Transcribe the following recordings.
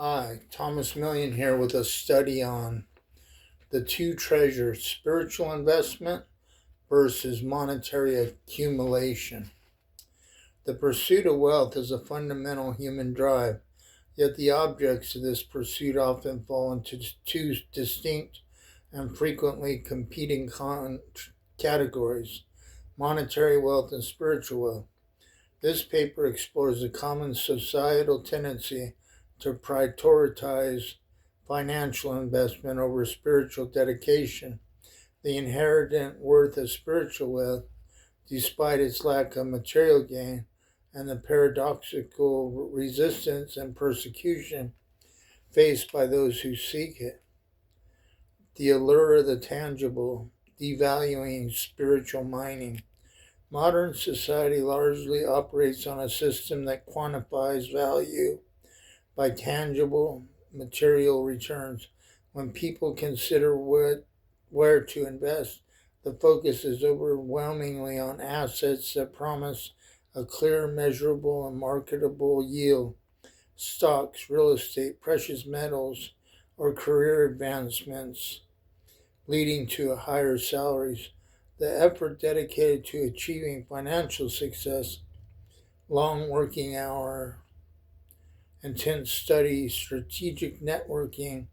Hi, Thomas Million here with a study on the two treasures, spiritual investment versus monetary accumulation. The pursuit of wealth is a fundamental human drive, yet the objects of this pursuit often fall into two distinct and frequently competing categories, monetary wealth and spiritual wealth. This paper explores the common societal tendency to prioritize financial investment over spiritual dedication, the inherent worth of spiritual wealth, despite its lack of material gain, and the paradoxical resistance and persecution faced by those who seek it. The allure of the tangible, devaluing spiritual mining. Modern society largely operates on a system that quantifies value by tangible material returns. When people consider where to invest, the focus is overwhelmingly on assets that promise a clear, measurable, and marketable yield. Stocks, real estate, precious metals, or career advancements leading to higher salaries. The effort dedicated to achieving financial success, long working hour, intense study, strategic networking,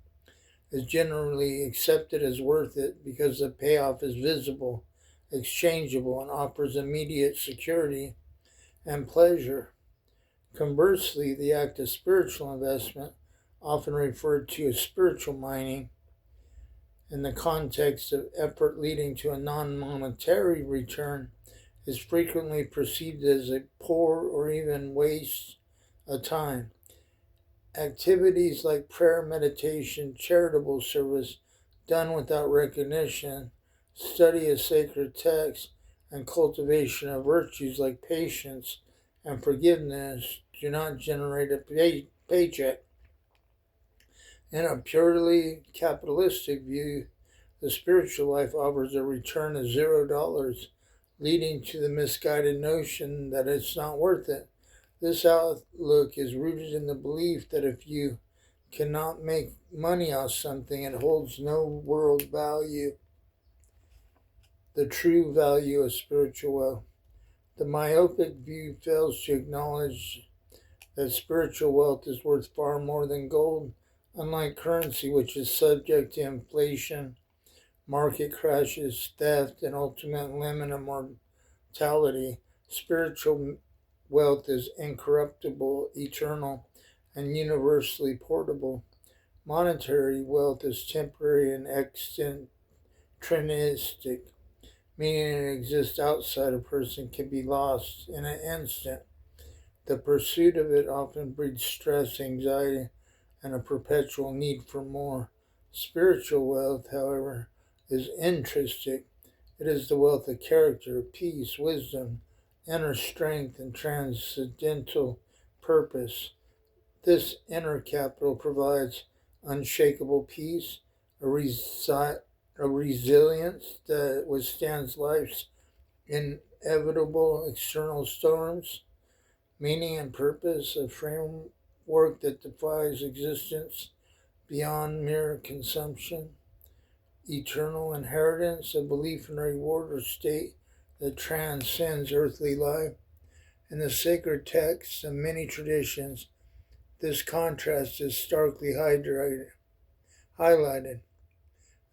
is generally accepted as worth it because the payoff is visible, exchangeable, and offers immediate security and pleasure. Conversely, the act of spiritual investment, often referred to as spiritual mining, in the context of effort leading to a non-monetary return, is frequently perceived as a poor or even waste of time. Activities like prayer, meditation, charitable service done without recognition, study of sacred texts, and cultivation of virtues like patience and forgiveness do not generate a paycheck. In a purely capitalistic view, the spiritual life offers a return of $0, leading to the misguided notion that it's not worth it. This outlook is rooted in the belief that if you cannot make money off something, it holds no world value. The true value of spiritual wealth. The myopic view fails to acknowledge that spiritual wealth is worth far more than gold. Unlike currency, which is subject to inflation, market crashes, theft, and ultimate limit of mortality, spiritual wealth is incorruptible, eternal, and universally portable. Monetary wealth is temporary and extrinsic, meaning it exists outside a person, can be lost in an instant. The pursuit of it often breeds stress, anxiety, and a perpetual need for more. Spiritual wealth, however, is intrinsic. It is the wealth of character, peace, wisdom, inner strength, and transcendental purpose. This inner capital provides unshakable peace, a resilience that withstands life's inevitable external storms, meaning and purpose, a framework that defies existence beyond mere consumption, eternal inheritance, a belief in a reward or state that transcends earthly life. In the sacred texts of many traditions, this contrast is starkly highlighted.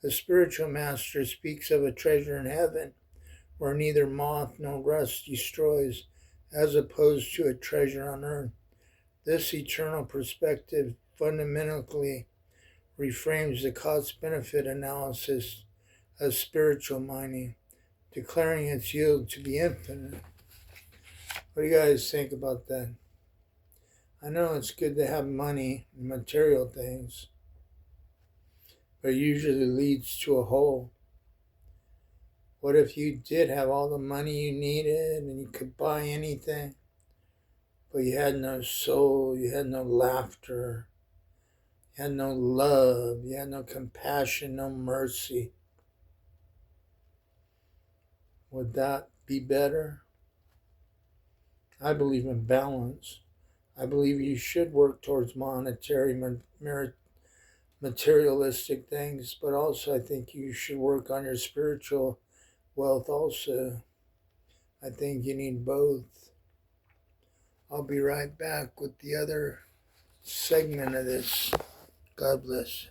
The spiritual master speaks of a treasure in heaven where neither moth nor rust destroys, as opposed to a treasure on earth. This eternal perspective fundamentally reframes the cost-benefit analysis of spiritual mining, declaring its yield to be infinite. What do you guys think about that? I know it's good to have money and material things, but it usually leads to a hole. What if you did have all the money you needed and you could buy anything, but you had no soul, you had no laughter, you had no love, you had no compassion, no mercy? Would that be better? I believe in balance. I believe you should work towards monetary, materialistic things, but also I think you should work on your spiritual wealth also. I think you need both. I'll be right back with the other segment of this. God bless.